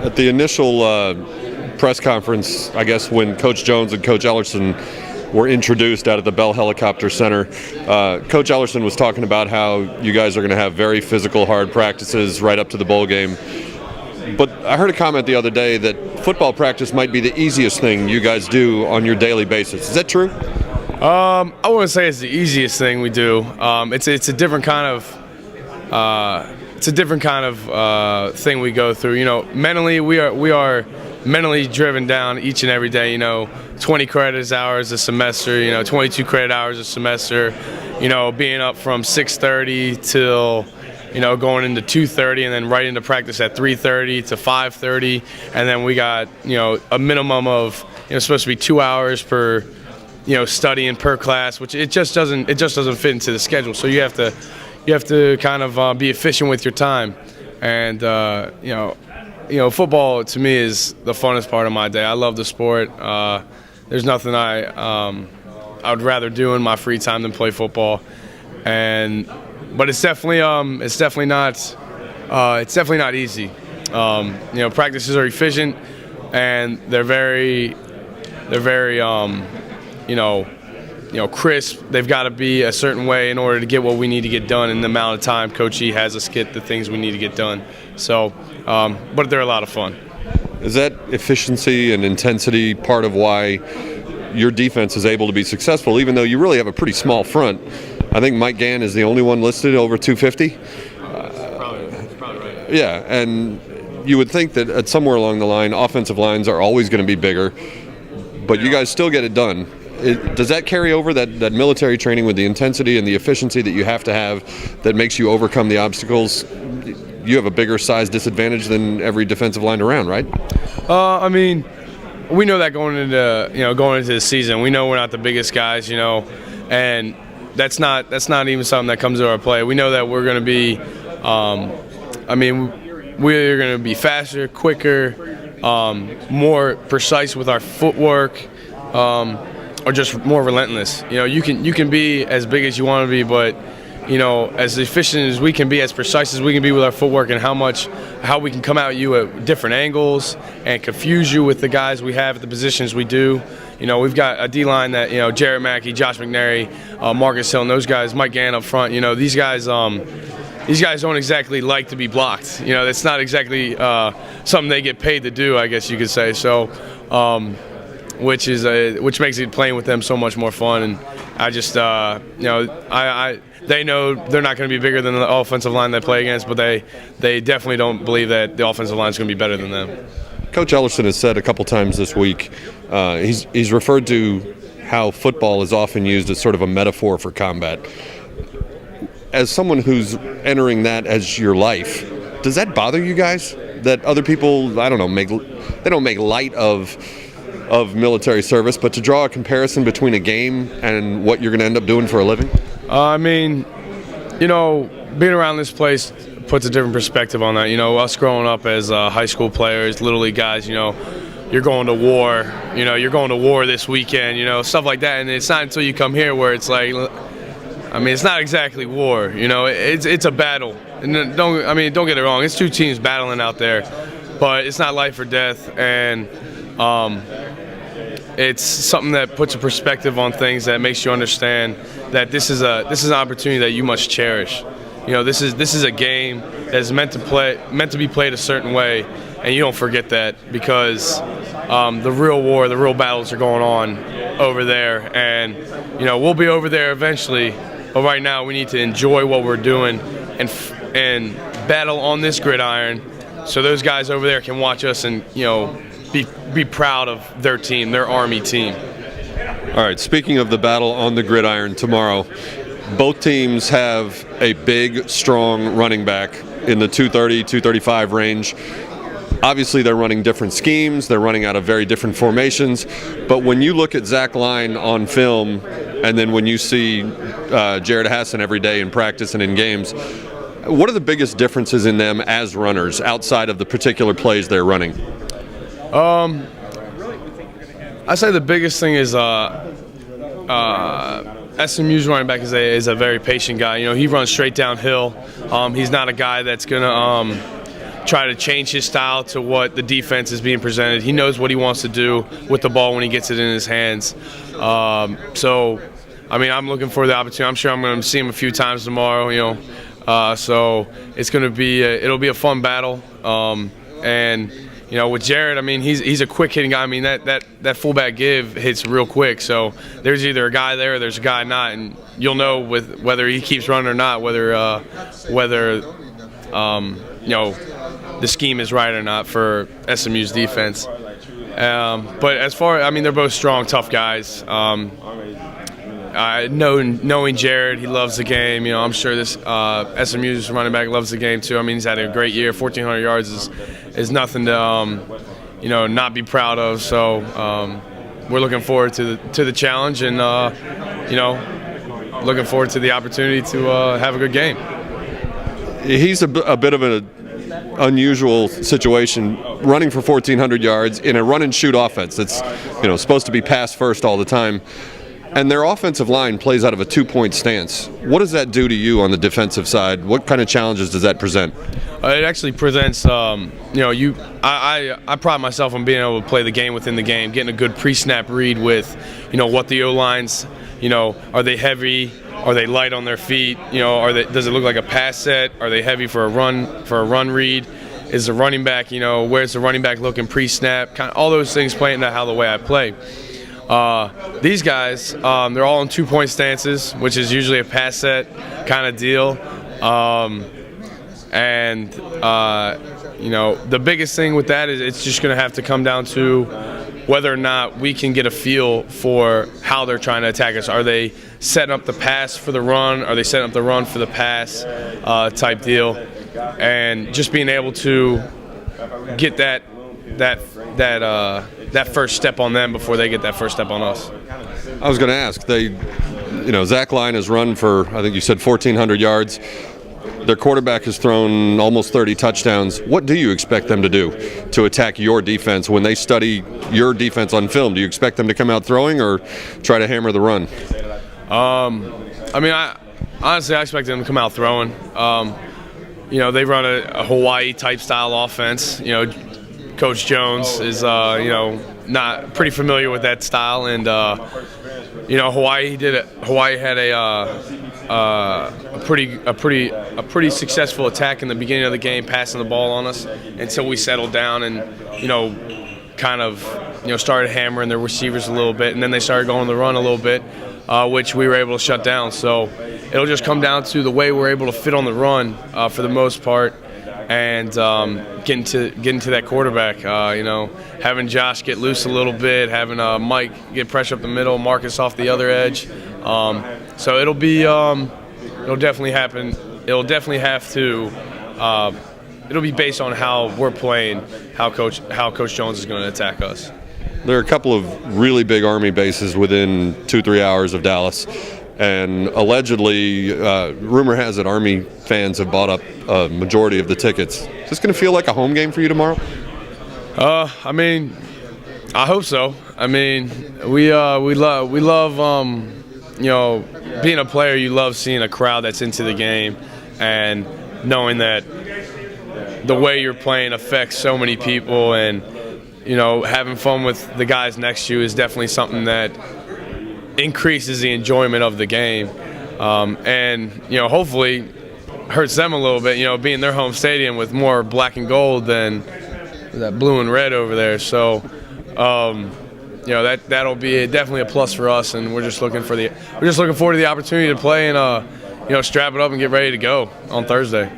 At the initial press conference, I guess when Coach Jones and Coach Ellerson were introduced out at the Bell Helicopter Center, Coach Ellerson was talking about how you guys are going to have very physical, hard practices right up to the bowl game. But I heard a comment the other day that football practice might be the easiest thing you guys do on your daily basis. Is that true? I wouldn't say it's the easiest thing we do. It's a different kind of thing we go through. You know, mentally we are mentally driven down each and every day. You know, 20 credit hours a semester. You know, 22 credit hours a semester. You know, being up from 6:30 till, you know, going into 2:30 and then right into practice at 3:30 to 5:30, and then we got, you know, a minimum of, you know, supposed to be 2 hours per, you know, studying per class, which it just doesn't fit into the schedule. So you have to kind of be efficient with your time, and you know, football to me is the funnest part of my day. I love the sport. There's nothing I would rather do in my free time than play football, but it's definitely not easy. You know, practices are efficient, and they're very you know, crisp. They've got to be a certain way in order to get what we need to get done in the amount of time Coach E has us get the things we need to get done. So, but they're a lot of fun. Is that efficiency and intensity part of why your defense is able to be successful, even though you really have a pretty small front? I think Mike Gann is the only one listed over 250. Probably right. Yeah, and you would think that at somewhere along the line, offensive lines are always going to be bigger, but you guys still get it done. Does that carry over, that military training with the intensity and the efficiency that you have that makes you overcome the obstacles? You have a bigger size disadvantage than every defensive line around, right? I mean, we know that going into the season. We know we're not the biggest guys, you know, and that's not even something that comes to our play. We know that we're going to be, we're going to be faster, quicker, more precise with our footwork, or just more relentless. You know, you can be as big as you want to be, but, you know, as efficient as we can be, as precise as we can be with our footwork, and how we can come at you at different angles and confuse you with the guys we have at the positions we do. You know, we've got a D-line that, you know, Jarrett Mackey, Josh McNary, Marcus Hill, and those guys, Mike Gann up front. You know, these guys don't exactly like to be blocked. You know, that's not exactly something they get paid to do, I guess you could say. So, which makes it playing with them so much more fun. And I just, you know, they know they're not going to be bigger than the offensive line they play against, but they definitely don't believe that the offensive line is going to be better than them. Coach Ellerson has said a couple times this week, he's referred to how football is often used as sort of a metaphor for combat. As someone who's entering that as your life, does that bother you guys? That other people, I don't know, they don't make light of military service, but to draw a comparison between a game and what you're going to end up doing for a living? I mean, you know, being around this place puts a different perspective on that. You know, us growing up as high school players, little league guys, you know, you're going to war. You know, you're going to war this weekend, you know, stuff like that. And it's not until you come here where it's like, I mean, it's not exactly war. You know, it's a battle. And don't get it wrong. It's two teams battling out there, but it's not life or death. And it's something that puts a perspective on things that makes you understand that this is an opportunity that you must cherish. You know, this is a game that's meant to be played a certain way, and you don't forget that, because the real war, the real battles are going on over there, and you know, we'll be over there eventually. But right now, we need to enjoy what we're doing and battle on this gridiron, so those guys over there can watch us and, you know, be proud of their team, their Army team. All right, speaking of the battle on the gridiron tomorrow, both teams have a big, strong running back in the 230, 235 range. Obviously, they're running different schemes. They're running out of very different formations. But when you look at Zach Line on film, and then when you see Jared Hassin every day in practice and in games, what are the biggest differences in them as runners outside of the particular plays they're running? I say the biggest thing is SMU's running back is a very patient guy. You know, he runs straight downhill. He's not a guy that's gonna try to change his style to what the defense is being presented. He knows what he wants to do with the ball when he gets it in his hands. So, I mean, I'm looking for the opportunity. I'm sure I'm going to see him a few times tomorrow. So it's going to be it'll be a fun battle. And with Jared, I mean, he's a quick hitting guy. I mean, that fullback give hits real quick. So there's either a guy there or there's a guy not, and you'll know with whether he keeps running or not, whether the scheme is right or not for SMU's defense. But as far, I mean, they're both strong, tough guys. Knowing Jared, he loves the game. I'm sure this SMU's running back loves the game too. I mean, he's had a great year. 1,400 yards is nothing to not be proud of. So we're looking forward to the challenge, and looking forward to the opportunity to have a good game. He's a bit of an unusual situation, running for 1,400 yards in a run-and-shoot offense that's supposed to be pass first all the time. And their offensive line plays out of a two-point stance. What does that do to you on the defensive side? What kind of challenges does that present? It actually presents, I pride myself on being able to play the game within the game, getting a good pre-snap read with, what the O-lines, are they heavy? Are they light on their feet? Does it look like a pass set? Are they heavy for a run read? Is the running back, where's the running back looking pre-snap? Kind of all those things play into how the way I play. These guys, they're all in two-point stances, which is usually a pass set kind of deal. The biggest thing with that is it's just going to have to come down to whether or not we can get a feel for how they're trying to attack us. Are they setting up the pass for the run? Are they setting up the run for the pass type deal? And just being able to get that first step on them before they get that first step on us. I was going to ask, Zach Line has run for, I think you said 1,400 yards. Their quarterback has thrown almost 30 touchdowns. What do you expect them to do to attack your defense when they study your defense on film? Do you expect them to come out throwing or try to hammer the run? I expect them to come out throwing. They run a Hawaii type style offense. Coach Jones is not pretty familiar with that style, and Hawaii had a pretty successful attack in the beginning of the game, passing the ball on us until we settled down and started hammering their receivers a little bit, and then they started going on the run a little bit, which we were able to shut down. So it'll just come down to the way we're able to fit on the run for the most part. And getting to that quarterback, having Josh get loose a little bit, having Mike get pressure up the middle, Marcus off the other edge. So it'll definitely happen. It'll definitely have to. It'll be based on how we're playing, how Coach Jones is going to attack us. There are a couple of really big Army bases within 2-3 hours of Dallas. And allegedly, rumor has it Army fans have bought up a majority of the tickets. Is this going to feel like a home game for you tomorrow? I hope so. We love being a player. You love seeing a crowd that's into the game and knowing that the way you're playing affects so many people, and having fun with the guys next to you is definitely something that increases the enjoyment of the game, and hopefully hurts them a little bit, being their home stadium with more black and gold than that blue and red over there. So that'll be definitely a plus for us, and we're just looking forward to the opportunity to play and strap it up and get ready to go on Thursday.